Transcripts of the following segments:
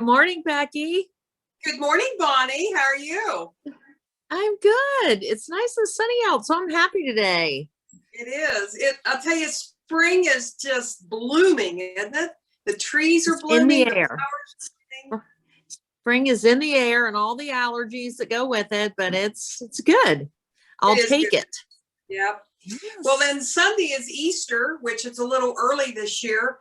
Morning, Becky. Good morning, Bonnie. How are you? I'm good. It's nice and sunny out, so I'm happy today. It is. I'll tell you, spring is just blooming, isn't it? The trees are It's in the blooming, the air. flowers are blooming. Spring is in the air and all the allergies that go with it, but it's good. I'll It is take good. it. Yep. Yes. Well, then Sunday is Easter, which it's a little early this year.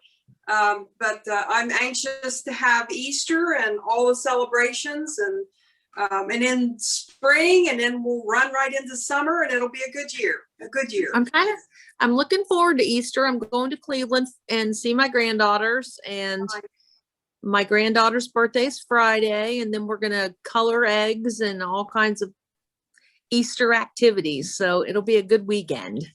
But I'm anxious to have Easter and all the celebrations and in spring, and then we'll run right into summer, and it'll be a good year. A good year. I'm looking forward to Easter. I'm going to Cleveland and see my granddaughters, and my granddaughter's birthday is Friday, and then we're gonna color eggs and all kinds of Easter activities. So it'll be a good weekend.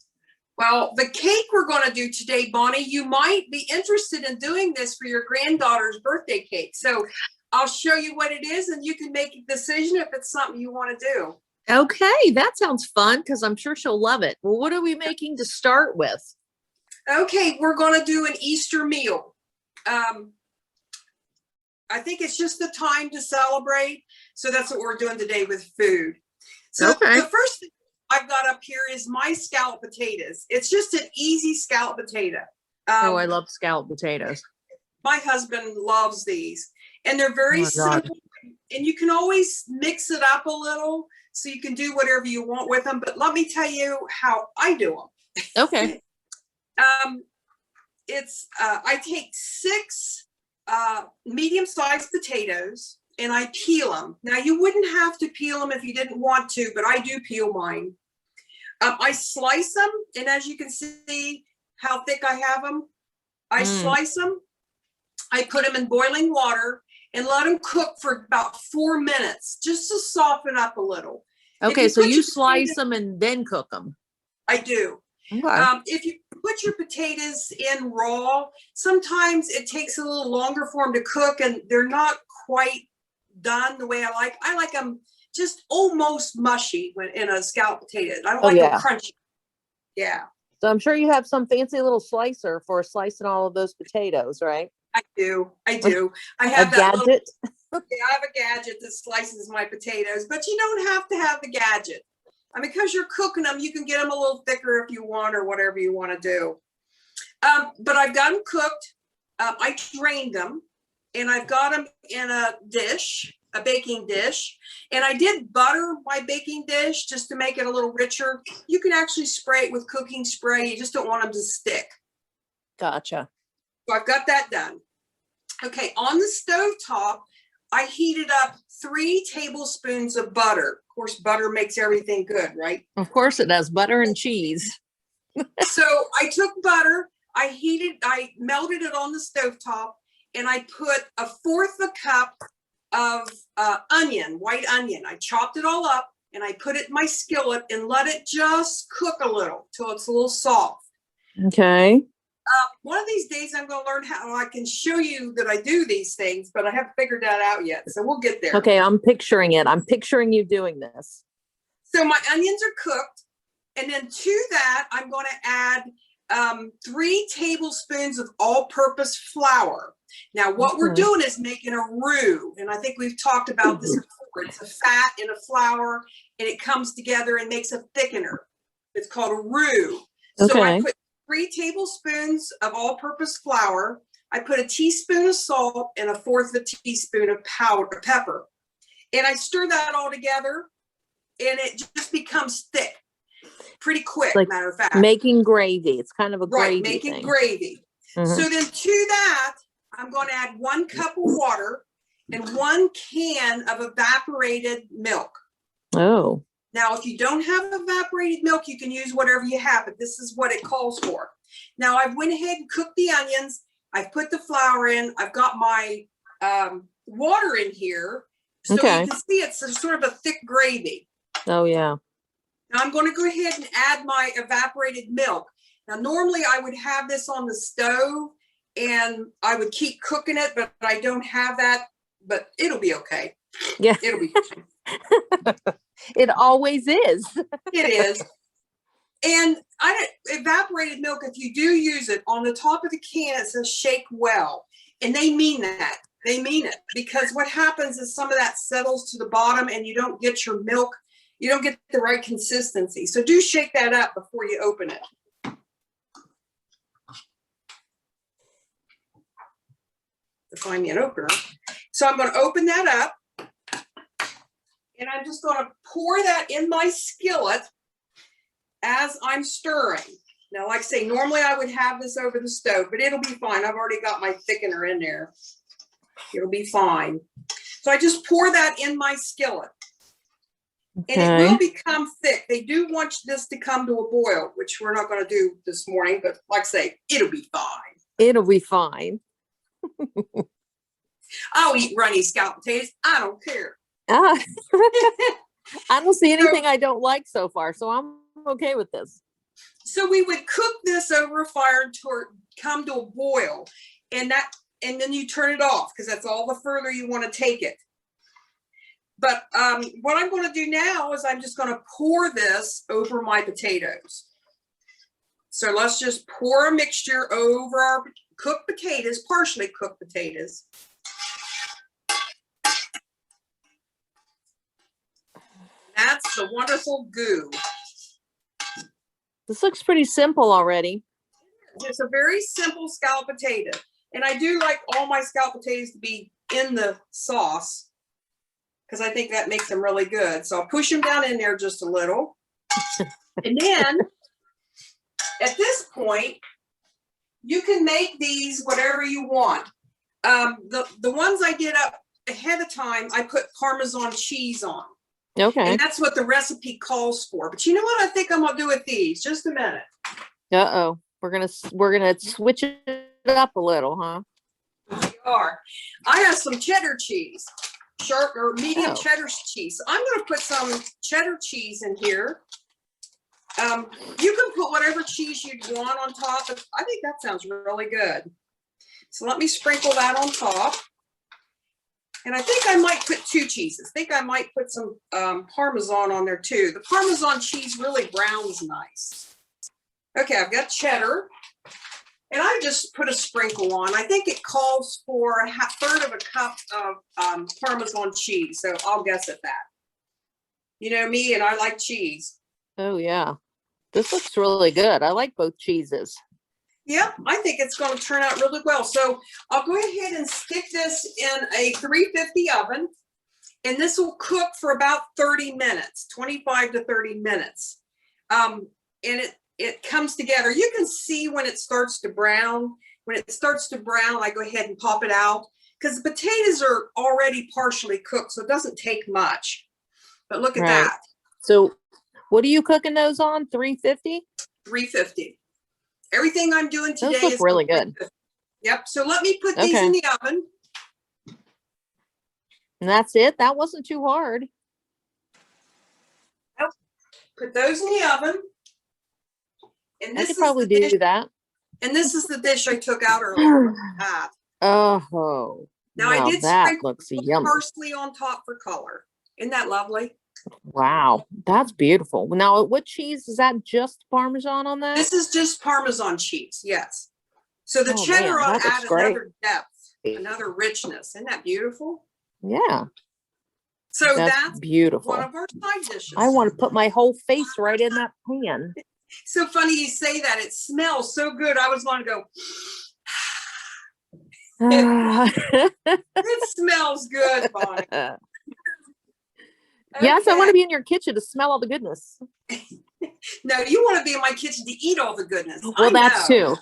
Well, the cake we're going to do today, Bonnie, you might be interested in doing this for your granddaughter's birthday cake. So I'll show you what it is, and you can make a decision if it's something you want to do. Okay, that sounds fun because I'm sure she'll love it. Well, what are we making to start with? Okay, we're going to do an Easter meal. I think it's just the time to celebrate. So that's what we're doing today with food. So Okay. The first thing I've got up here is my scalloped potatoes. It's just an easy scalloped potato. I love scalloped potatoes. My husband loves these, and they're very simple. And you can always mix it up a little, so you can do whatever you want with them. But let me tell you how I do them. Okay. I take 6 medium-sized potatoes and I peel them. Now, you wouldn't have to peel them if you didn't want to, but I do peel mine. I slice them, and as you can see how thick I have them, I slice them. I put them in boiling water and let them cook for about 4 minutes, just to soften up a little. Okay, so you slice them and then cook them. I do. Okay. If you put your potatoes in raw, sometimes it takes a little longer for them to cook, and they're not quite done the way I like. I like them just almost mushy when in a scalloped potato. I don't like them crunchy. Yeah. So I'm sure you have some fancy little slicer for slicing all of those potatoes, right? I do. I have a gadget. I have a gadget that slices my potatoes, but you don't have to have the gadget. I mean, because you're cooking them, you can get them a little thicker if you want, or whatever you want to do. But I've got them cooked. I drained them, and I've got them in a dish, a baking dish. And I did butter my baking dish just to make it a little richer. You can actually spray it with cooking spray. You just don't want them to stick. Gotcha. So I've got that done. Okay, on the stovetop, I heated up 3 tablespoons of butter. Of course, butter makes everything good, right? Of course it does. Butter and cheese. So I took butter, I melted it on the stovetop, and I put 1/4 cup of white onion. I chopped it all up, and I put it in my skillet and let it just cook a little till it's a little soft. Okay. One of these days I'm going to learn how I can show you that I do these things, but I haven't figured that out yet. So we'll get there. Okay, I'm picturing it. I'm picturing you doing this. So my onions are cooked. And then to that, I'm going to add 3 tablespoons of all-purpose flour. Now, what we're doing is making a roux. And I think we've talked about this before. It's a fat and a flour, and it comes together and makes a thickener. It's called a roux. So I put 3 tablespoons of all-purpose flour. I put a teaspoon of salt and 1/4 teaspoon of pepper. And I stir that all together, and it just becomes thick pretty quick, like matter of fact. Making gravy. It's kind of a gravy making thing. Gravy. So then to that, I'm going to add 1 cup of water and 1 can of evaporated milk. Oh. Now, if you don't have evaporated milk, you can use whatever you have, but this is what it calls for. Now, I've went ahead and cooked the onions. I've put the flour in. I've got my water in here. So you can see it's sort of a thick gravy. Oh, yeah. Now, I'm going to go ahead and add my evaporated milk. Now, normally I would have this on the stove, and I would keep cooking it, but I don't have that, but it'll be okay. Yeah. It'll be fine. It always is. It is. And evaporated milk, if you do use it, on the top of the can, it says shake well. And they mean that. They mean it, because what happens is some of that settles to the bottom and you don't get your milk, you don't get the right consistency. So do shake that up before you open it. To find me an opener. So I'm going to open that up and I'm just going to pour that in my skillet as I'm stirring. Now, like I say, normally I would have this over the stove, but it'll be fine. I've already got my thickener in there. It'll be fine. So I just pour that in my skillet. And it will become thick. They do want this to come to a boil, which we're not going to do this morning, but like I say, it'll be fine. It'll be fine. I'll eat runny scalloped potatoes. I don't care. I don't see anything I don't like so far, so I'm okay with this. So we would cook this over a fire until it come to a boil, and then you turn it off, because that's all the further you want to take it. But what I'm going to do now is I'm just going to pour this over my potatoes. So let's just pour a mixture over our cooked potatoes, partially cooked potatoes. That's the wonderful goo. This looks pretty simple already. It's a very simple scalloped potato. And I do like all my scalloped potatoes to be in the sauce, because I think that makes them really good. So I'll push them down in there just a little. And then at this point, you can make these whatever you want. The ones I did up ahead of time, I put Parmesan cheese on. Okay. And that's what the recipe calls for. But you know what I think I'm gonna do with these? Just a minute. Uh-oh. We're gonna switch it up a little, huh? We are. I have some cheddar cheese, sharp or medium cheddar cheese. So I'm gonna put some cheddar cheese in here. You can put whatever cheese you'd want on top. But I think that sounds really good. So let me sprinkle that on top. And I think I might put 2 cheeses. I think I might put some Parmesan on there too. The Parmesan cheese really browns nice. Okay, I've got cheddar. And I just put a sprinkle on. I think it calls for a third of a cup of Parmesan cheese. So I'll guess at that. You know me, and I like cheese. Oh, yeah. This looks really good. I like both cheeses. Yeah, I think it's going to turn out really well. So I'll go ahead and stick this in a 350 oven, and this will cook for about 30 minutes, 25 to 30 minutes. And it comes together. You can see when it starts to brown. When it starts to brown, I go ahead and pop it out, because the potatoes are already partially cooked, so it doesn't take much. But look at that. So what are you cooking those on? 350? 350. Everything I'm doing today is really good. Yep. So let me put these in the oven. And that's it. That wasn't too hard. Yep. Put those in the oven. And this I could probably do that. And this is the dish I took out earlier. Oh. Now I did that sprinkle looks yummy. parsley on top for color. Isn't that lovely? Wow, that's beautiful. Now, what cheese is that? Just Parmesan on that? This is just Parmesan cheese, yes. So the cheddar will add another depth, another richness. Isn't that beautiful? Yeah. So that's beautiful. One of our side dishes. I want to put my whole face right in that pan. So funny you say that. It smells so good. I was going to go. It smells good, Bonnie. Yes, I want to be in your kitchen to smell all the goodness. No, you want to be in my kitchen to eat all the goodness. Well, that's too.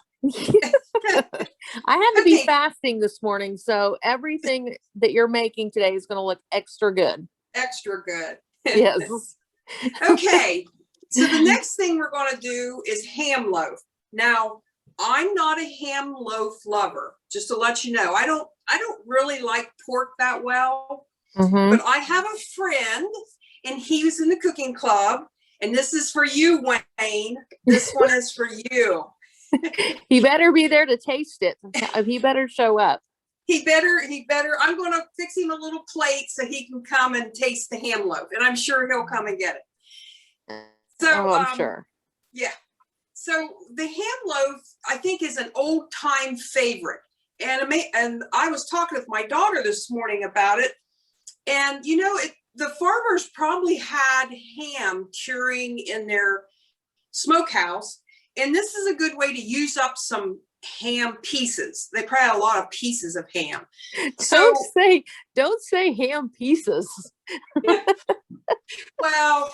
I had to be fasting this morning, so everything that you're making today is going to look extra good. Extra good. Yes. Okay. So the next thing we're going to do is ham loaf. Now, I'm not a ham loaf lover, just to let you know. I don't really like pork that well. Mm-hmm. But I have a friend, and he's in the cooking club, and this is for you, Wayne. This one is for you. He better be there to taste it. He better show up. He better. I'm going to fix him a little plate so he can come and taste the ham loaf, and I'm sure he'll come and get it. So I'm sure. Yeah. So the ham loaf, I think, is an old time favorite. and I was talking with my daughter this morning about it. And the farmers probably had ham curing in their smokehouse. And this is a good way to use up some ham pieces. They probably had a lot of pieces of ham. So Don't say ham pieces. well,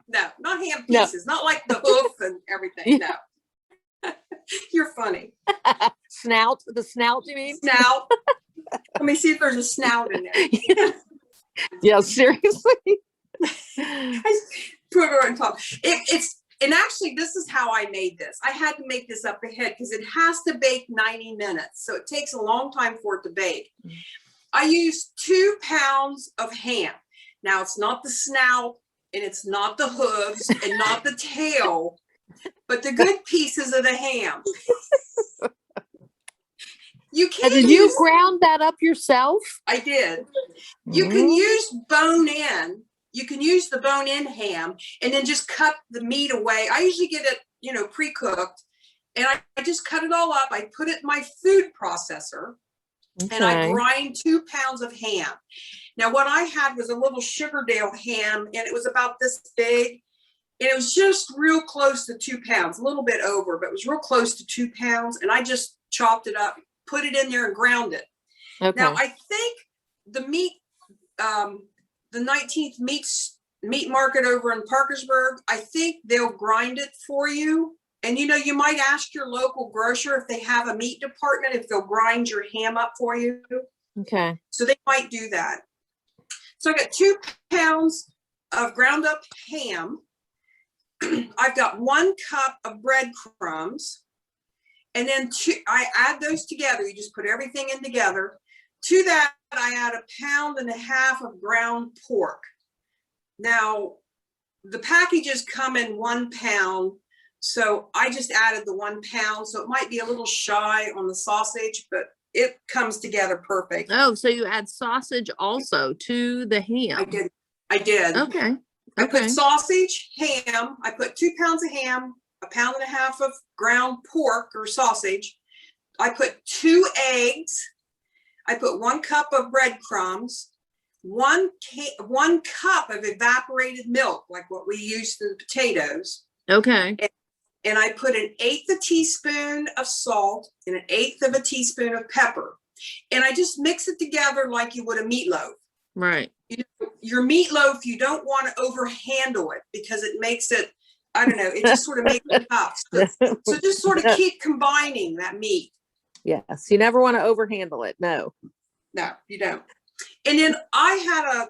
no, not ham pieces, not like the hoof and everything. No. You're funny. The snout, you mean? Snout. Let me see if there's a snout in there. Yeah, seriously. I put it on top. And actually, this is how I made this. I had to make this up ahead because it has to bake 90 minutes. So it takes a long time for it to bake. I used 2 pounds of ham. Now, it's not the snout and it's not the hooves and not the tail, but the good pieces of the ham. Did you ground that up yourself? I did. You can use bone-in. You can use the bone-in ham and then just cut the meat away. I usually get it, pre-cooked, and I just cut it all up. I put it in my food processor, and I grind 2 pounds of ham. Now, what I had was a little Sugardale ham, and it was about this big, and it was just real close to 2 pounds, a little bit over, but it was real close to 2 pounds, and I just chopped it up, put it in there, and ground it. Okay. Now, I think the meat, the 19th meat market over in Parkersburg, I think they'll grind it for you. And you might ask your local grocer if they have a meat department, if they'll grind your ham up for you. Okay. So they might do that. So I got 2 pounds of ground up ham. I've got 1 cup of breadcrumbs. And then I add those together. You just put everything in together. To that, I add 1.5 pounds of ground pork. Now, the packages come in 1 pound, so I just added the 1 pound. So it might be a little shy on the sausage, but it comes together perfect. Oh, so you add sausage also to the ham? I did. Okay. I put sausage, ham. I put 2 pounds of ham, 1.5 pounds of ground pork or sausage. I put 2 eggs. I put 1 cup of breadcrumbs, 1 cup of evaporated milk, like what we use for the potatoes. Okay. And I put 1/8 teaspoon of salt and 1/8 teaspoon of pepper. And I just mix it together like you would a meatloaf. Right. Your meatloaf, you don't want to overhandle it because it makes it, I don't know, it just sort of makes it tough. So just sort of keep combining that meat. Yes, you never want to overhandle it. No, you don't. And then I had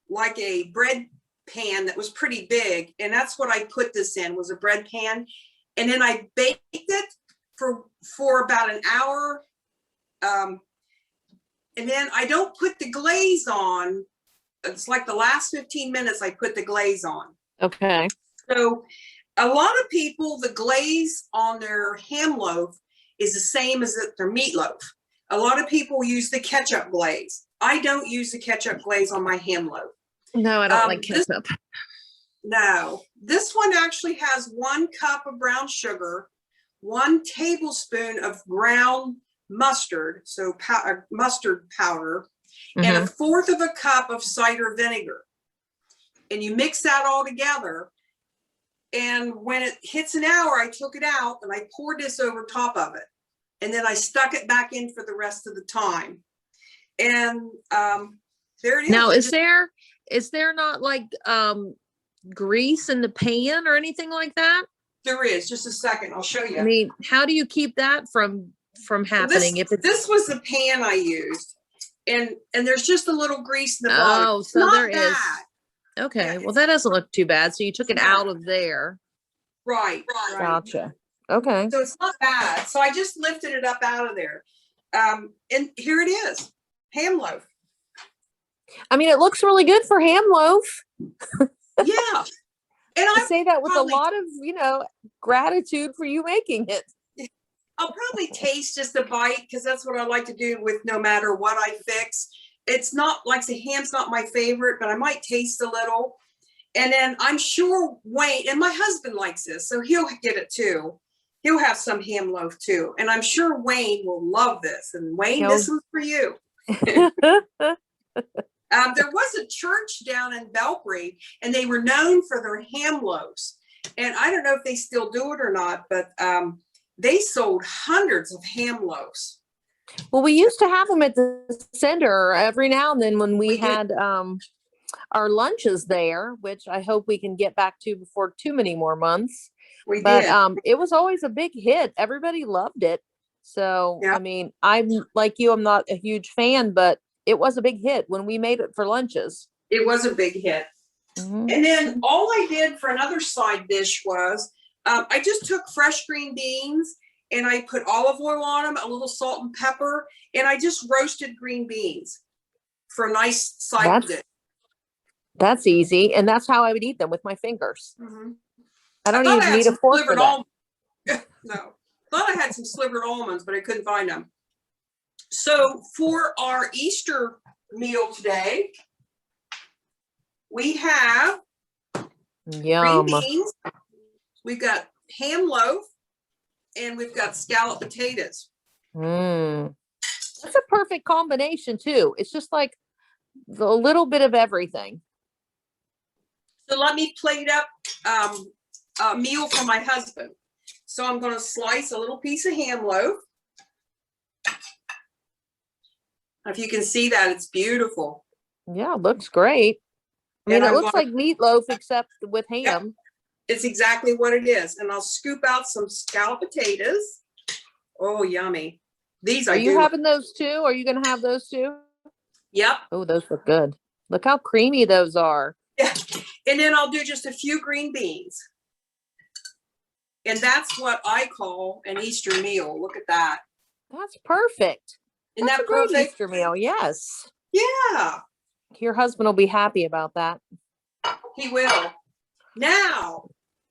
like a bread pan that was pretty big, and that's what I put this in, was a bread pan. And then I baked it for about an hour. And then I don't put the glaze on. It's like the last 15 minutes I put the glaze on. Okay. So a lot of people, the glaze on their ham loaf is the same as their meatloaf. A lot of people use the ketchup glaze. I don't use the ketchup glaze on my ham loaf. No, I don't like ketchup. No, this one actually has 1 cup of brown sugar, 1 tablespoon of ground mustard, so mustard powder, and 1/4 cup of cider vinegar. And you mix that all together. And when it hits an hour, I took it out and I poured this over top of it. And then I stuck it back in for the rest of the time. And there it is. Now, is there not like grease in the pan or anything like that? There is. Just a second. I'll show you. I mean, how do you keep that from happening? This was the pan I used. And there's just a little grease in the bottom. Oh, so there is. Okay, well, that doesn't look too bad. So you took it out of there. Right. Gotcha. Okay. So it's not bad. So I just lifted it up out of there. And here it is, ham loaf. I mean, it looks really good for ham loaf. Yeah. And I say that with a lot of, gratitude for you making it. I'll probably taste just a bite because that's what I like to do with no matter what I fix. It's not like the ham's not my favorite, but I might taste a little. And then I'm sure Wayne, and my husband likes this, so he'll get it too. He'll have some ham loaf too. And I'm sure Wayne will love this. And Wayne, this one's for you. There was a church down in Belpre, and they were known for their ham loaves. And I don't know if they still do it or not, but they sold hundreds of ham loaves. Well, we used to have them at the center every now and then when we did. had our lunches there, which I hope we can get back to before too many more months. We But did. it was always a big hit. Everybody loved it. So, Yeah. I mean, I'm like you, I'm not a huge fan, but it was a big hit when we made it for lunches. It was a big hit. Mhm. And then all I did for another side dish was I just took fresh green beans and I put olive oil on them, a little salt and pepper, and I just roasted green beans for a nice side dish. That's easy. And that's how I would eat them, with my fingers. Mhm. I don't thought even had need a some fork for slivered that. No, thought I had some slivered almonds, but I couldn't find them. So for our Easter meal today, we have Yum. green beans, we've got ham loaf, and we've got scalloped potatoes. Mm. That's a perfect combination too. It's just like a little bit of everything. So let me plate up a meal for my husband. So I'm going to slice a little piece of ham loaf. If you can see that, it's beautiful. Yeah, it looks great. I mean, And it I'm looks like meatloaf except with ham. Yep. It's exactly what it is. And I'll scoop out some scalloped potatoes. Oh, yummy. These Are I you do. having those too? Are you going to have those too? Yep. Oh, those look good. Look how creamy those are. Yeah. And then I'll do just a few green beans. And that's what I call an Easter meal. Look at that. That's perfect. Isn't That's that a great perfect? Easter meal. Yes. Yeah, Your husband will be happy about that. he will. Now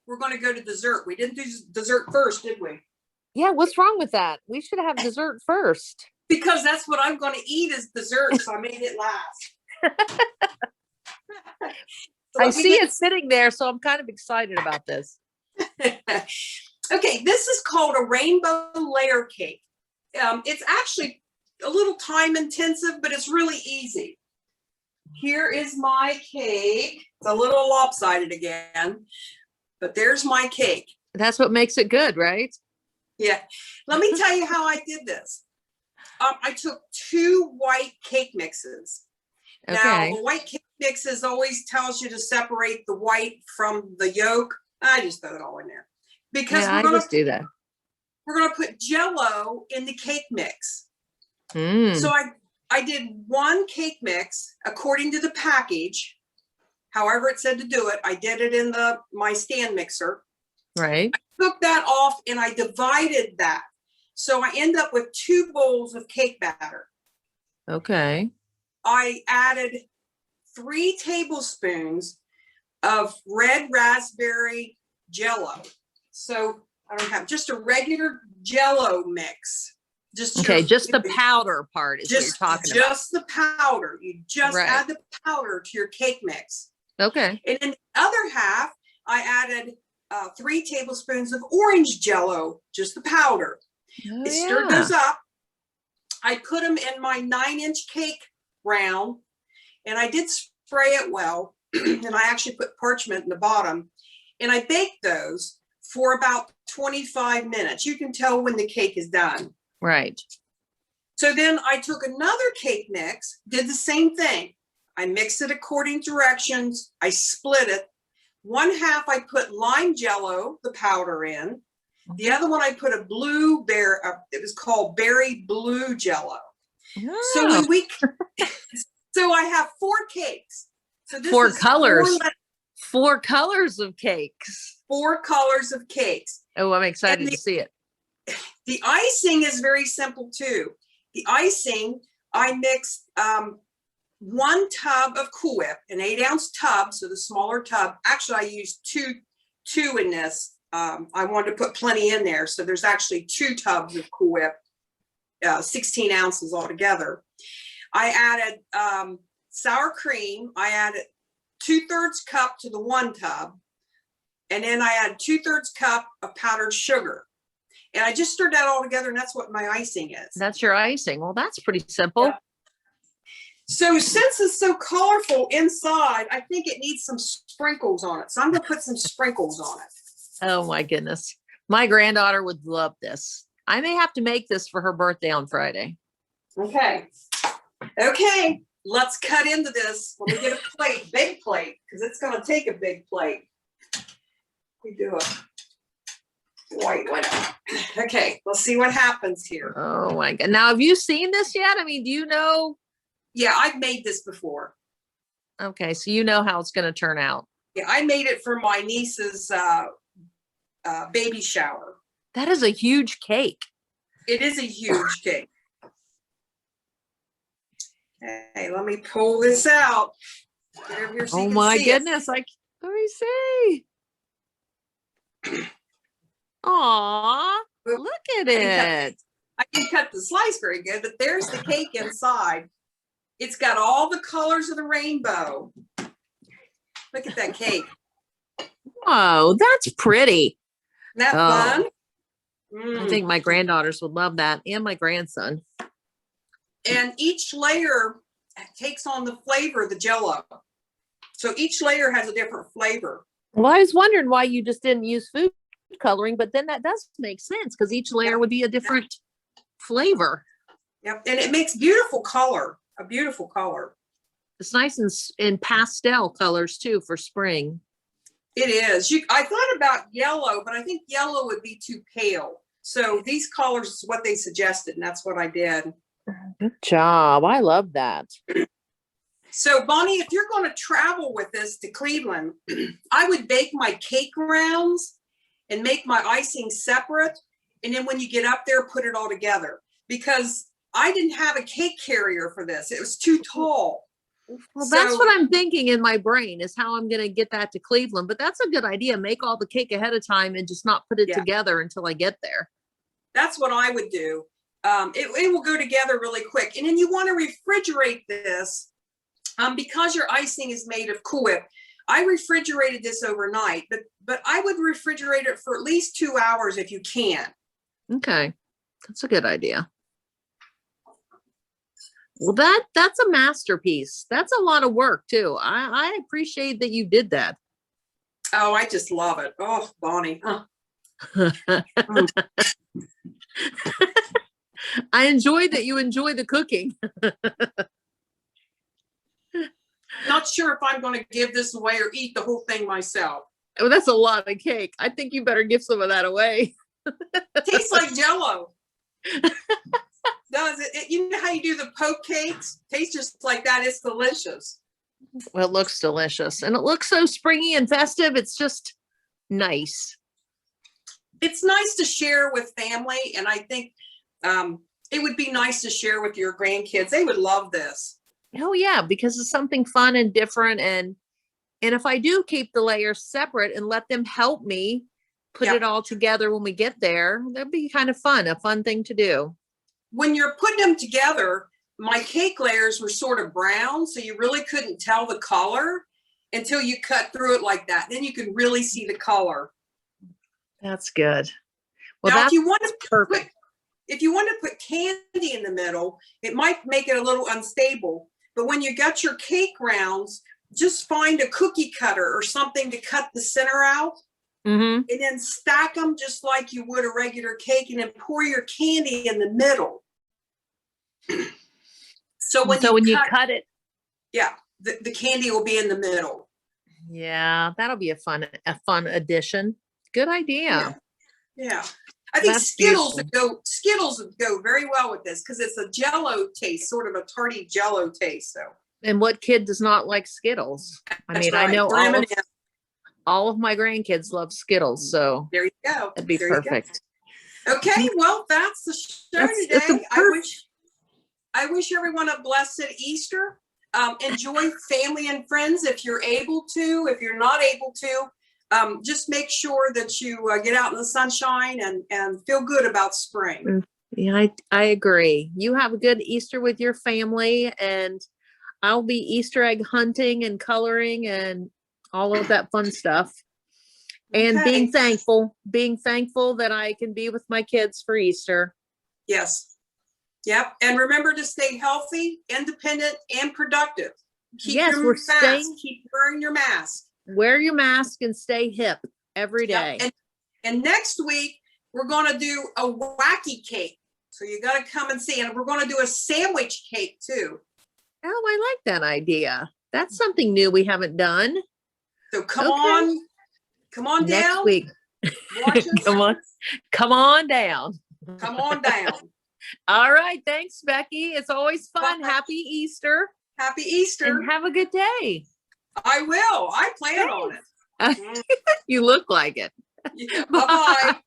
we're going to go to dessert. We didn't do dessert first, did we? Yeah, what's wrong with that? We should have dessert first. Because that's what I'm going to eat as dessert, so I made it last. So I see it sitting there, so I'm kind of excited about this. Okay, this is called a rainbow layer cake. It's actually a little time intensive, but it's really easy. Here is my cake. It's a little lopsided again, but there's my cake. That's what makes it good, right? Yeah. Let me tell you how I did this. I took 2 white cake mixes. Now, Okay. the white cake mixes always tells you to separate the white from the yolk. I just throw it all in there because Yeah, I just do that. we're gonna put Jell-O in the cake mix. Mm. So I did 1 cake mix according to the package. However it said to do it, I did it in my stand mixer. Right. Took that off and I divided that. So I end up with 2 bowls of cake batter. Okay. I added 3 tablespoons of red raspberry Jell-O. So I don't have just a regular Jell-O mix. Just the powder part is what you're talking about. Just the powder. You just add the powder to your cake mix. Okay. And in the other half, I added 3 tablespoons of orange Jell-O, just the powder. Oh, I stirred those up. I put them in my 9-inch cake round, and I did spray it well. And I actually put parchment in the bottom, and I baked those for about 25 minutes. You can tell when the cake is done. Right. So then I took another cake mix, did the same thing. I mixed it according to directions. I split it. 1 half I put lime Jell-O, the powder in. The other one I put a blueberry, it was called berry blue Jell-O. Oh. So when so I have 4 cakes. So this 4 is colors. 4 colors of cakes. 4 colors of cakes. Oh, I'm excited to see it. The icing is very simple too. The icing, I mixed 1 tub of Cool Whip, an 8-ounce tub, so the smaller tub. Actually, I used two in this. I wanted to put plenty in there, so there's actually 2 tubs of Cool Whip, 16 ounces altogether. I added sour cream. I added 2/3 cup to the 1 tub, and then I add 2/3 cup of powdered sugar. And I just stirred that all together, and that's what my icing is. That's your icing. Well, that's pretty simple. Yeah. So since it's so colorful inside, I think it needs some sprinkles on it. So I'm gonna put some sprinkles on it. Oh my goodness. My granddaughter would love this. I may have to make this for her birthday on Friday. Okay. Okay, let's cut into this. Let me get a plate, big plate, because it's gonna take a big plate. We do a white one. Okay, let's see what happens here. Oh my God. Now, have you seen this yet? I mean, do you know? Yeah, I've made this before. Okay, so you know how it's going to turn out. Yeah, I made it for my niece's baby shower. That is a huge cake. It is a huge cake. Okay, let me pull this out. Get over here so you Oh can my see it. goodness. Let me see. Aw, Oop, look at I can cut- it. I can cut the slice very good, but there's the cake inside. It's got all the colors of the rainbow. Look at that cake. Oh, that's pretty. Isn't that Oh. fun? I Mm. think my granddaughters would love that, and my grandson. And each layer takes on the flavor of the Jell-O. So each layer has a different flavor. Well, I was wondering why you just didn't use food coloring, but then that does make sense because each layer would be a different flavor. Yep, and it makes beautiful color, a beautiful color. It's nice in pastel colors too for spring. It is. I thought about yellow, but I think yellow would be too pale. So these colors is what they suggested, and that's what I did. Good job. I love that. So Bonnie, if you're going to travel with this to Cleveland, I would bake my cake rounds and make my icing separate. And then when you get up there, put it all together, because I didn't have a cake carrier for this. It was too tall. Well, that's So- what I'm thinking in my brain is how I'm going to get that to Cleveland. But that's a good idea. Make all the cake ahead of time and just not put it Yeah. together until I get there. That's what I would do. It will go together really quick. And then you want to refrigerate this because your icing is made of Cool Whip. I refrigerated this overnight, but I would refrigerate it for at least 2 hours if you can. Okay. That's a good idea. Well, that's a masterpiece. That's a lot of work too. I appreciate that you did that. Oh, I just love it. Oh, Bonnie. I enjoy that you enjoy the cooking. Not sure if I'm going to give this away or eat the whole thing myself. Oh, that's a lot of cake. I think you better give some of that away. Tastes like Jell-O. Does it? You know how you do the poke cakes? Tastes just like that. It's delicious. Well, it looks delicious and it looks so springy and festive. It's just nice. It's nice to share with family, and I think it would be nice to share with your grandkids. They would love this. Oh yeah, because it's something fun and different. And if I do keep the layers separate and let them help me put Yeah. it all together when we get there, that'd be kind of fun, a fun thing to do. When you're putting them together, my cake layers were sort of brown, so you really couldn't tell the color until you cut through it like that. Then you can really see the color. That's good. Well, Now, that's if you want to perfect. if you want to put candy in the middle, it might make it a little unstable. But when you got your cake rounds, just find a cookie cutter or something to cut the center out, Mm-hmm. and then stack them just like you would a regular cake, and then pour your candy in the middle. So when you cut, cut it, yeah, the candy will be in the middle. yeah, that'll be a fun addition. Good idea. Yeah. I think That's Skittles would go very well with this because it's a Jell-O taste, sort of a tarty Jell-O taste. So And what kid does not like Skittles? I that's mean, I right. know Or all of, M&M. all of my grandkids love Skittles, so There you go. that'd be There you go. perfect. Okay, well, that's the show It's today. a I wish everyone a blessed Easter. Enjoy family and friends if you're able to. If you're not able to, just make sure that you get out in the sunshine and feel good about spring. Yeah, I agree. You have a good Easter with your family, and I'll be Easter egg hunting and coloring and all of that fun stuff. And Okay. being thankful that I can be with my kids for Easter. Yes. Yep. And remember to stay healthy, independent, and productive. Keep Yes, your we're mask. staying- Keep wearing your mask. Wear your mask and stay hip every day. Yep. And next week, we're going to do a wacky cake. So you got to come and see. And we're going to do a sandwich cake too. Oh, I like that idea. That's something new we haven't done. So come Okay. on Next down. week. Watch us. Come on down. Come on down. All right. Thanks, Becky. It's always fun. Bye. Happy Easter Happy Easter. and have a good day. I will. I plan on it. You look like it. Yeah, bye-bye.